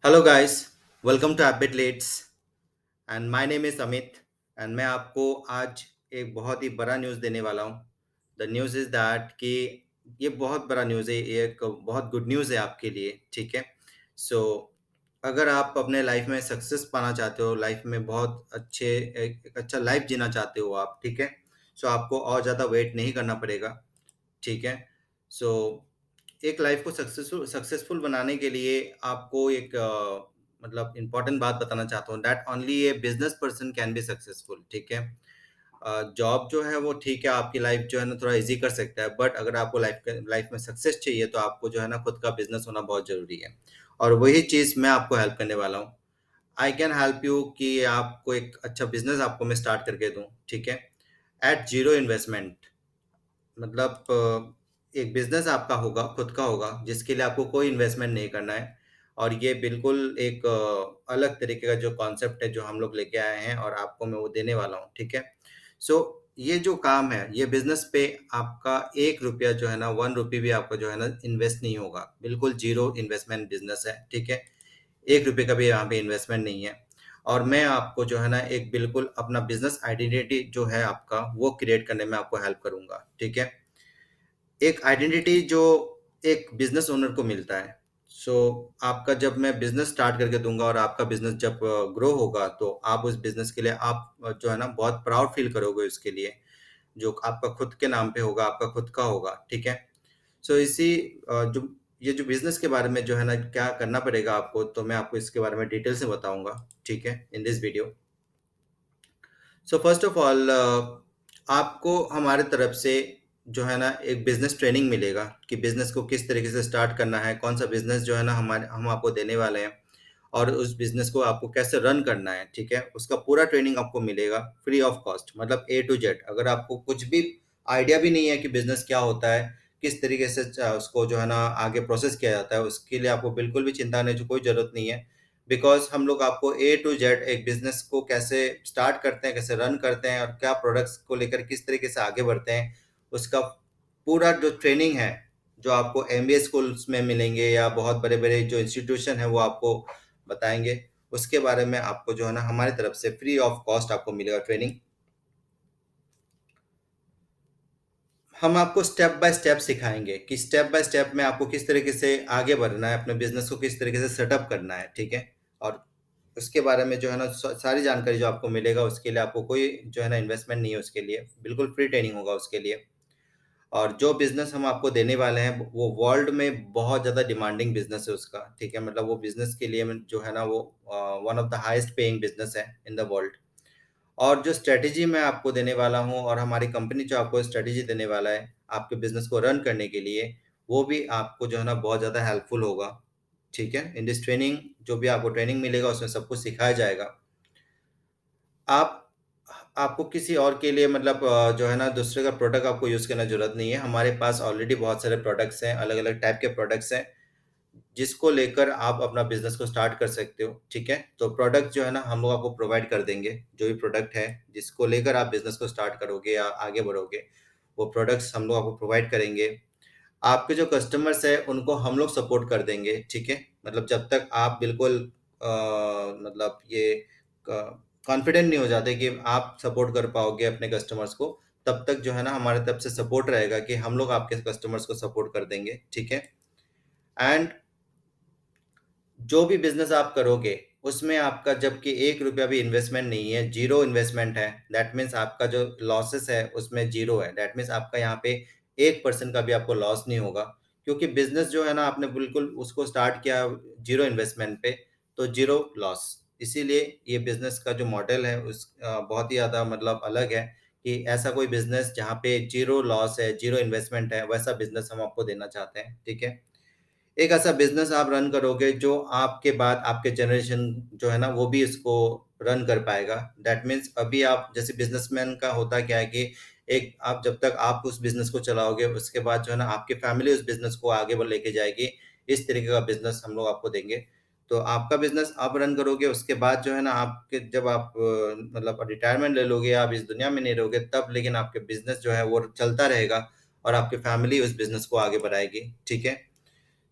Hello guys, welcome to एपिट लेट्स and my name is Amit and मैं आपको आज एक बहुत ही बड़ा न्यूज़ देने वाला हूँ। द न्यूज़ इज़ दैट कि ये बहुत बड़ा न्यूज़ है, ये एक बहुत गुड न्यूज़ है आपके लिए, ठीक है? सो अगर आप अपने लाइफ में सक्सेस पाना चाहते हो, लाइफ में बहुत अच्छे एक अच्छा लाइफ जीना चाहते हो आप, ठीक है? सो आपको और ज़्यादा वेट नहीं करना पड़ेगा, ठीक है? सो एक लाइफ को सक्सेसफुल बनाने के लिए आपको एक मतलब इम्पोर्टेंट बात बताना चाहता हूँ that only A business person can be successful, ठीक है? जॉब जो है वो ठीक है, आपकी लाइफ जो है ना थोड़ा इजी कर सकता है, बट अगर आपको लाइफ में सक्सेस चाहिए तो आपको जो है ना खुद का बिजनेस होना बहुत जरूरी है। और वही चीज़ मैं आपको हेल्प करने वाला हूँ। आई कैन हेल्प यू कि आपको एक अच्छा बिजनेस आपको मैं स्टार्ट करके दूँ, ठीक है? At zero investment. मतलब एक बिज़नेस आपका होगा, खुद का होगा, जिसके लिए आपको कोई इन्वेस्टमेंट नहीं करना है। और ये बिल्कुल एक अलग तरीके का जो कॉन्सेप्ट है, जो हम लोग लेके आए हैं और आपको मैं वो देने वाला हूँ, ठीक है? सो ये जो काम है, ये बिज़नेस पे आपका 1 रुपया जो है ना, 1 रुपी भी आपका जो है ना इन्वेस्ट नहीं होगा। बिल्कुल ज़ीरो इन्वेस्टमेंट बिज़नेस है, ठीक है? 1 रुपए का भी यहाँ पे इन्वेस्टमेंट नहीं है। और मैं आपको जो है ना एक बिल्कुल अपना बिज़नेस आइडेंटिटी जो है आपका, वो क्रिएट करने में आपको हेल्प करूँगा, ठीक है? एक आइडेंटिटी जो एक बिजनेस ओनर को मिलता है। सो आपका जब मैं बिजनेस स्टार्ट करके दूंगा और आपका बिजनेस जब ग्रो होगा तो आप उस बिजनेस के लिए आप जो है ना बहुत प्राउड फील करोगे उसके लिए, जो आपका खुद के नाम पे होगा, आपका खुद का होगा, ठीक है? सो इसी जो ये जो बिजनेस के बारे में जो है ना क्या करना पड़ेगा आपको, तो मैं आपको इसके बारे में डिटेल से बताऊंगा, ठीक है, in this video. So first of all आपको हमारे तरफ से जो है ना एक बिजनेस ट्रेनिंग मिलेगा कि बिजनेस को किस तरीके से स्टार्ट करना है, कौन सा बिजनेस जो है ना हम आपको देने वाले हैं, और उस बिजनेस को आपको कैसे रन करना है, ठीक है? उसका पूरा ट्रेनिंग आपको मिलेगा फ्री ऑफ कॉस्ट, मतलब ए टू जेड। अगर आपको कुछ भी आइडिया भी नहीं है कि बिजनेस क्या होता है, किस तरीके से उसको जो है ना आगे प्रोसेस किया जाता है, उसके लिए आपको बिल्कुल भी चिंता करने की कोई जरूरत नहीं है। बिकॉज हम लोग आपको ए टू जेड एक बिजनेस को कैसे स्टार्ट करते हैं, कैसे रन करते हैं, और क्या प्रोडक्ट्स को लेकर किस तरीके से आगे बढ़ते हैं, उसका पूरा जो ट्रेनिंग है, जो आपको एमबीए स्कूल्स में मिलेंगे या बहुत बड़े बड़े जो इंस्टीट्यूशन है वो आपको बताएंगे, उसके बारे में आपको जो है ना हमारी तरफ से फ्री ऑफ कॉस्ट आपको मिलेगा ट्रेनिंग। हम आपको स्टेप बाय स्टेप सिखाएंगे कि स्टेप बाय स्टेप में आपको किस तरीके से आगे बढ़ना है, अपने बिजनेस को किस तरीके से सेटअप करना है, ठीक है? और उसके बारे में जो है ना सारी जानकारी जो आपको मिलेगा, उसके लिए आपको कोई जो है ना इन्वेस्टमेंट नहीं है, उसके लिए बिल्कुल फ्री ट्रेनिंग होगा उसके लिए। और जो बिजनेस हम आपको देने वाले हैं वो वर्ल्ड में बहुत ज़्यादा डिमांडिंग बिजनेस है उसका, ठीक है? मतलब वो बिजनेस के लिए जो है ना वो one of the highest paying business है इन द वर्ल्ड। और जो स्ट्रेटेजी मैं आपको देने वाला हूँ, और हमारी कंपनी जो आपको स्ट्रेटेजी देने वाला है आपके बिजनेस को रन करने के लिए, वो भी आपको जो है ना बहुत ज़्यादा हेल्पफुल होगा, ठीक है? इन दिस ट्रेनिंग जो भी आपको ट्रेनिंग मिलेगा उसमें सब कुछ सिखाया जाएगा। आप आपको किसी और के लिए मतलब जो है ना दूसरे का प्रोडक्ट आपको यूज़ करने की ज़रूरत नहीं है। हमारे पास ऑलरेडी बहुत सारे प्रोडक्ट्स हैं, अलग-अलग टाइप के प्रोडक्ट्स हैं, जिसको लेकर आप अपना बिज़नेस को स्टार्ट कर सकते हो, ठीक है? तो प्रोडक्ट जो है ना हम लोग आपको प्रोवाइड कर देंगे, जो भी प्रोडक्ट है, जिसको लेकर आप बिज़नेस को स्टार्ट करोगे या आगे बढ़ोगे, वो प्रोडक्ट्स हम लोग आपको प्रोवाइड करेंगे। आपके जो कस्टमर्स हैं, उनको हम लोग सपोर्ट कर देंगे, ठीक है? मतलब जब तक आप बिल्कुल मतलब ये कॉन्फिडेंट नहीं हो जाते कि आप सपोर्ट कर पाओगे अपने कस्टमर्स को, तब तक जो है ना हमारे तरफ से सपोर्ट रहेगा कि हम लोग आपके कस्टमर्स को सपोर्ट कर देंगे, ठीक है? एंड जो भी बिज़नेस आप करोगे, उसमें आपका जबकि 1 रुपया भी इन्वेस्टमेंट नहीं है, ज़ीरो इन्वेस्टमेंट है, दैट मीन्स आपका जो लॉसेस है, उसमें ज़ीरो है। दैट मीन्स आपका यहाँ पे 1% का भी आपको लॉस नहीं होगा, क्योंकि बिज़नेस जो है ना आपने बिल्कुल उसको स्टार्ट किया ज़ीरो इन्वेस्टमेंट पे, तो ज़ीरो लॉस। इसीलिए ये बिज़नेस का जो मॉडल है बहुत ही ज़्यादा मतलब अलग है कि ऐसा कोई बिज़नेस जहाँ पे ज़ीरो लॉस है, ज़ीरो इन्वेस्टमेंट है, वैसा बिज़नेस हम आपको देना चाहते हैं, ठीक है? एक ऐसा बिज़नेस आप रन करोगे जो आपके बाद आपके जनरेशन जो है ना वो भी इसको रन कर पाएगा। दैट मीन्स अभी आप जैसे बिज़नेसमैन का होता क्या है कि एक आप जब तक आप उस बिज़नेस को चलाओगे, उसके बाद जो है ना आपकी फैमिली उस बिज़नेस को आगे लेके जाएगी। इस तरीके का बिज़नेस हम लोग आपको देंगे। तो आपका बिज़नेस आप रन करोगे, उसके बाद जो है ना आपके जब आप मतलब रिटायरमेंट ले लोगे, आप इस दुनिया में नहीं रहोगे तब, लेकिन आपके बिज़नेस जो है वो चलता रहेगा और आपकी फैमिली उस बिज़नेस को आगे बढ़ाएगी, ठीक है?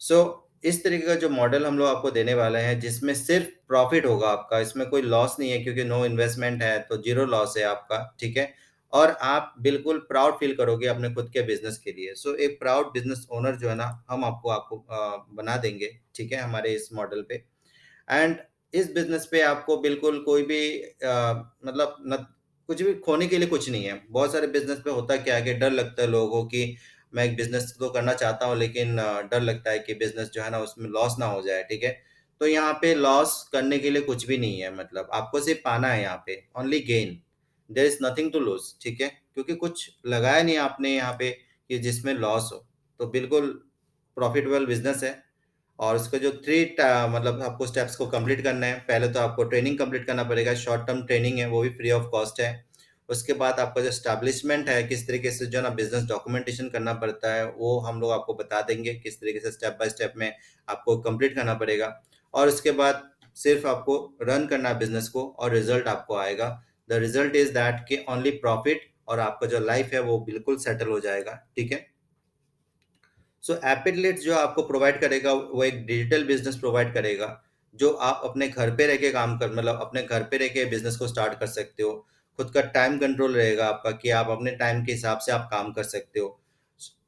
सो इस तरीके का जो मॉडल हम लोग आपको देने वाले हैं जिसमें सिर्फ प्रॉफिट होगा आपका, इसमें कोई लॉस नहीं है क्योंकि नो इन्वेस्टमेंट है तो जीरो लॉस है आपका, ठीक है? और आप बिल्कुल प्राउड फील करोगे अपने खुद के बिजनेस के लिए। सो एक प्राउड बिजनेस ओनर जो है ना हम आपको आपको बना देंगे, ठीक है, हमारे इस मॉडल पे। एंड इस बिजनेस पे आपको बिल्कुल कोई भी मतलब न कुछ भी खोने के लिए कुछ नहीं है। बहुत सारे बिजनेस पे होता क्या है कि डर लगता है लोगों को कि मैं एक बिजनेस तो करना चाहता हूँ लेकिन डर लगता है कि बिजनेस जो है ना उसमें लॉस ना हो जाए, ठीक है? तो यहाँ पे लॉस करने के लिए कुछ भी नहीं है, मतलब आपको सिर्फ पाना है यहाँ पे, only gain. There is nothing to lose, ठीक है? क्योंकि कुछ लगाया नहीं आपने यहाँ पे कि जिसमें लॉस हो, तो बिल्कुल प्रॉफिटेबल बिजनेस है। और उसका जो मतलब आपको स्टेप्स को कंप्लीट करना है, पहले तो आपको ट्रेनिंग कंप्लीट करना पड़ेगा, शॉर्ट टर्म ट्रेनिंग है वो भी फ्री ऑफ कॉस्ट है। उसके बाद आपका जो स्टैब्लिशमेंट है, किस तरीके से जो है ना बिजनेस डॉक्यूमेंटेशन करना पड़ता है, वो हम लोग आपको बता देंगे किस तरीके से स्टेप बाय स्टेप में आपको कंप्लीट करना पड़ेगा। और उसके बाद सिर्फ आपको रन करना है बिजनेस को और रिजल्ट आपको आएगा। द रिजल्ट इज दैट कि ओनली प्रॉफिट, और आपका जो लाइफ है वो बिल्कुल सेटल हो जाएगा, ठीक है? सो एपिडलेट जो आपको प्रोवाइड करेगा वो एक डिजिटल बिजनेस प्रोवाइड करेगा, जो आप अपने घर पे रह के काम कर मतलब अपने घर पे रह के बिजनेस को स्टार्ट कर सकते हो। खुद का टाइम कंट्रोल रहेगा आपका कि आप अपने टाइम के हिसाब से आप काम कर सकते हो।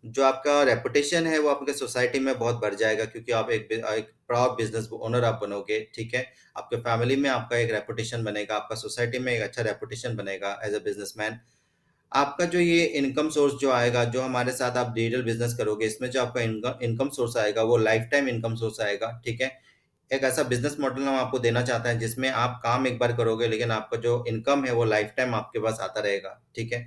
जो आपका रेपुटेशन है वो आपके सोसाइटी में बहुत बढ़ जाएगा क्योंकि आप एक प्राउड बिजनेस ओनर आप बनोगे, ठीक है? आपके फैमिली में आपका एक रेपुटेशन बनेगा, आपका सोसाइटी में एक अच्छा रेपुटेशन बनेगा एज अ बिजनेसमैन। आपका जो ये इनकम सोर्स जो आएगा, जो हमारे साथ आप डिजिटल बिजनेस करोगे, इसमें जो आपका इनकम इनकम सोर्स आएगा वो लाइफ टाइम इनकम सोर्स आएगा, ठीक है? एक ऐसा बिजनेस मॉडल हम आपको देना चाहते हैं जिसमें आप काम एक बार करोगे लेकिन आपका जो इनकम है वो लाइफ टाइम आपके पास आता रहेगा, ठीक है?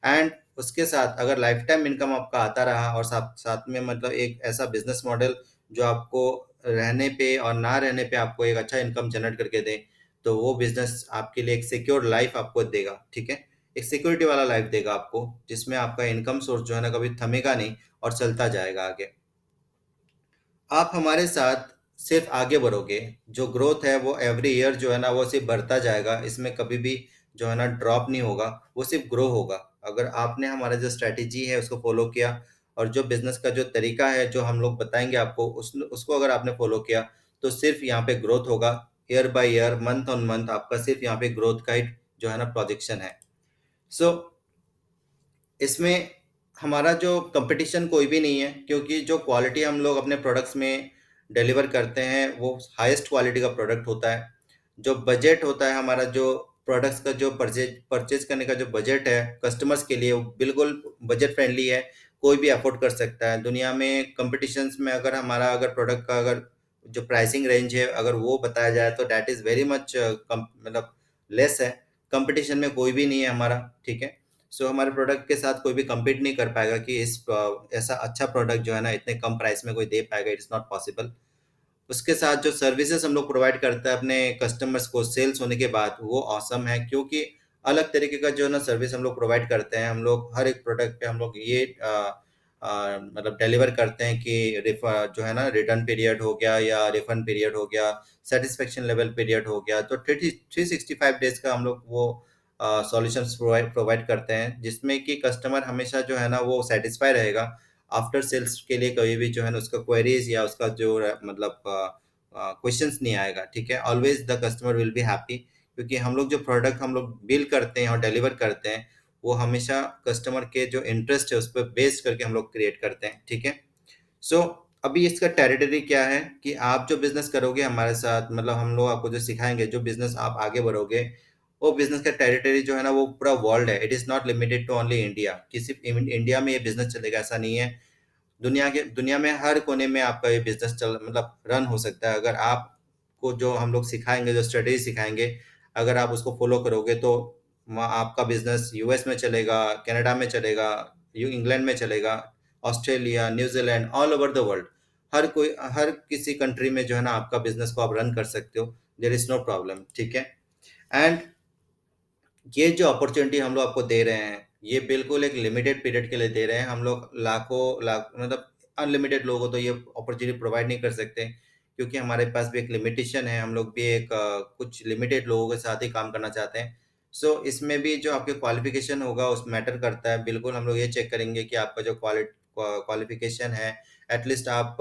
एंड उसके साथ अगर लाइफ टाइम इनकम आपका आता रहा और साथ साथ में मतलब एक ऐसा बिजनेस मॉडल जो आपको रहने पे और ना रहने पे आपको एक अच्छा इनकम जनरेट करके दे, तो वो बिजनेस आपके लिए एक सिक्योर लाइफ आपको देगा, ठीक है? एक सिक्योरिटी वाला लाइफ देगा आपको, जिसमें आपका इनकम सोर्स जो है ना कभी थमेगा नहीं और चलता जाएगा आगे। आप हमारे साथ सिर्फ आगे बढ़ोगे, जो ग्रोथ है वो एवरी ईयर जो है ना वो सिर्फ बढ़ता जाएगा, इसमें कभी भी जो है ना ड्रॉप नहीं होगा, वो सिर्फ ग्रो होगा। अगर आपने हमारा जो स्ट्रैटेजी है उसको फॉलो किया और जो बिजनेस का जो तरीका है जो हम लोग बताएंगे आपको उसको अगर आपने फॉलो किया, तो सिर्फ यहाँ पे ग्रोथ होगा। Year by year, month on month आपका सिर्फ यहाँ पे ग्रोथ का ही जो है ना प्रोजेक्शन है। सो इसमें हमारा जो कंपटीशन कोई भी नहीं है क्योंकि जो क्वालिटी हम लोग अपने प्रोडक्ट्स में डिलीवर करते हैं वो हाईएस्ट क्वालिटी का प्रोडक्ट होता है। जो बजट होता है हमारा, जो प्रोडक्ट्स का जो परचेज परचेज करने का जो बजट है कस्टमर्स के लिए, वो बिल्कुल बजट फ्रेंडली है, कोई भी अफोर्ड कर सकता है। दुनिया में कंपटीशंस में अगर हमारा अगर प्रोडक्ट का अगर जो प्राइसिंग रेंज है अगर वो बताया जाए तो दैट इज़ वेरी मच मतलब लेस है। कंपटीशन में कोई भी नहीं है हमारा, ठीक है? सो हमारे प्रोडक्ट के साथ कोई भी compete नहीं कर पाएगा कि ऐसा अच्छा प्रोडक्ट जो है ना इतने कम प्राइस में कोई दे पाएगा, इट्स नॉट पॉसिबल। उसके साथ जो सर्विसेज हम लोग प्रोवाइड करते हैं अपने कस्टमर्स को सेल्स होने के बाद, वो ऑसम है क्योंकि अलग तरीके का जो है ना सर्विस हम लोग प्रोवाइड करते हैं। हम लोग हर एक प्रोडक्ट पे हम लोग ये मतलब डिलीवर करते हैं कि जो है ना रिटर्न पीरियड हो गया या रिफंड पीरियड हो गया, सेटिस्फेक्शन लेवल पीरियड हो गया, तो 365 डेज का हम लोग वो सॉल्यूशंस प्रोवाइड प्रोवाइड करते हैं जिसमें कि कस्टमर हमेशा जो है ना वो सेटिस्फाई रहेगा। आफ्टर सेल्स के लिए कभी भी जो है ना उसका क्वेरीज या उसका जो मतलब क्वेश्चंस नहीं आएगा, ठीक है? Always the customer will be happy क्योंकि हम लोग जो प्रोडक्ट हम लोग बिल करते हैं और डिलीवर करते हैं वो हमेशा कस्टमर के जो इंटरेस्ट है उस पर बेस्ड करके हम लोग क्रिएट करते हैं, ठीक है? सो अभी इसका टेरिटरी क्या है कि आप जो बिजनेस करोगे हमारे साथ, मतलब हम लोग आपको जो सिखाएंगे, जो बिजनेस आप आगे बढ़ोगे, वो बिजनेस का टेरिटरी जो है ना वो पूरा वर्ल्ड है। It is not limited to only India कि सिर्फ इंडिया में ये बिजनेस चलेगा, ऐसा नहीं है। दुनिया में हर कोने में आपका ये बिजनेस चल मतलब रन हो सकता है अगर आपको जो हम लोग सिखाएंगे, जो स्ट्रेटेजी सिखाएंगे, अगर आप उसको फॉलो करोगे तो आपका बिजनेस यूएस में चलेगा, कनाडा में चलेगा, यू इंग्लैंड में चलेगा, Australia, New Zealand, all over the world, हर किसी कंट्री में जो है ना आपका बिजनेस को आप रन कर सकते हो। देर इज नो प्रॉब्लम, ठीक है? एंड ये जो अपॉर्चुनिटी हम लोग आपको दे रहे हैं, ये बिल्कुल एक लिमिटेड पीरियड के लिए दे रहे हैं। हम लोग लाखों लाख मतलब अनलिमिटेड लोगों को तो ये अपॉर्चुनिटी प्रोवाइड नहीं कर सकते क्योंकि हमारे पास भी एक लिमिटेशन है। हम लोग भी एक कुछ लिमिटेड लोगों के साथ ही काम करना चाहते हैं। सो इसमें भी जो आपके क्वालिफिकेशन होगा उस मैटर करता है। बिल्कुल हम लोग ये चेक करेंगे कि आपका जो क्वालिफिकेशन है एटलीस्ट आप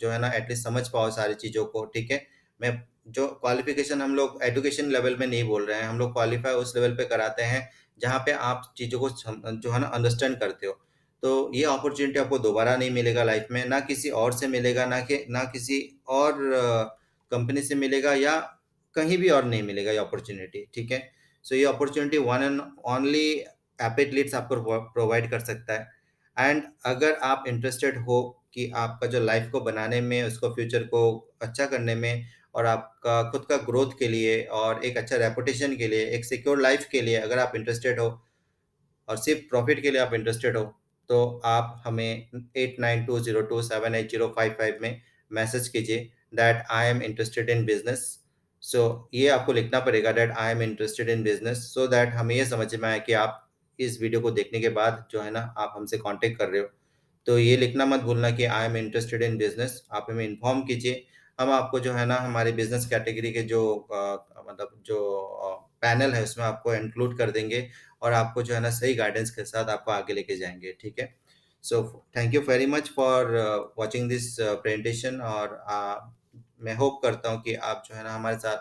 जो है ना एटलीस्ट समझ पाओ सारी चीज़ों को, ठीक है। मैं जो क्वालिफिकेशन हम लोग एजुकेशन लेवल में नहीं बोल रहे हैं, हम लोग क्वालिफाई उस लेवल पे कराते हैं जहाँ पे आप चीज़ों को जो है ना अंडरस्टैंड करते हो। तो ये अपॉर्चुनिटी आपको दोबारा नहीं मिलेगा लाइफ में, ना किसी और से मिलेगा, ना किसी और कंपनी से मिलेगा, या कहीं भी और नहीं मिलेगा ये अपॉर्चुनिटी, ठीक है। सो ये अपॉर्चुनिटी वन एंड ओनली एपेटलीट्स आपको प्रोवाइड कर सकता है। एंड अगर आप इंटरेस्टेड हो कि आपका जो लाइफ को बनाने में, उसको फ्यूचर को अच्छा करने में, और आपका खुद का ग्रोथ के लिए और एक अच्छा रेपुटेशन के लिए, एक सिक्योर लाइफ के लिए अगर आप इंटरेस्टेड हो, और सिर्फ प्रॉफिट के लिए आप इंटरेस्टेड हो, तो आप हमें 8920278055 में मैसेज कीजिए that I am interested in business. So ये आपको लिखना पड़ेगा that I am interested in business, so that हमें ये समझ में आए कि आप इस वीडियो को देखने के बाद जो है ना आप हमसे कांटेक्ट कर रहे हो। तो ये लिखना मत भूलना कि आई एम इंटरेस्टेड इन बिजनेस, आप हमें इन्फॉर्म कीजिए। हम आपको जो है ना हमारे बिजनेस कैटेगरी के जो मतलब जो पैनल है उसमें आपको इंक्लूड कर देंगे, और आपको जो है ना सही गाइडेंस के साथ आपको आगे लेके जाएंगे, ठीक है। So thank you very much for watching this presentation, और मैं होप करता हूँ कि आप जो है ना हमारे साथ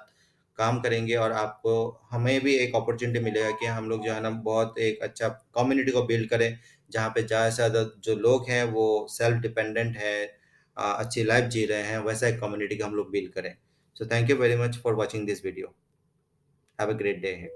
काम करेंगे, और आपको हमें भी एक अपॉर्चुनिटी मिलेगा कि हम लोग जो है ना बहुत एक अच्छा कम्युनिटी को बिल्ड करें, जहाँ पे ज़्यादा से ज़्यादा जो लोग हैं वो सेल्फ डिपेंडेंट है, अच्छी लाइफ जी रहे हैं, वैसा एक कम्युनिटी का हम लोग बिल्ड करें। So thank you very much for watching this video. Have a great day.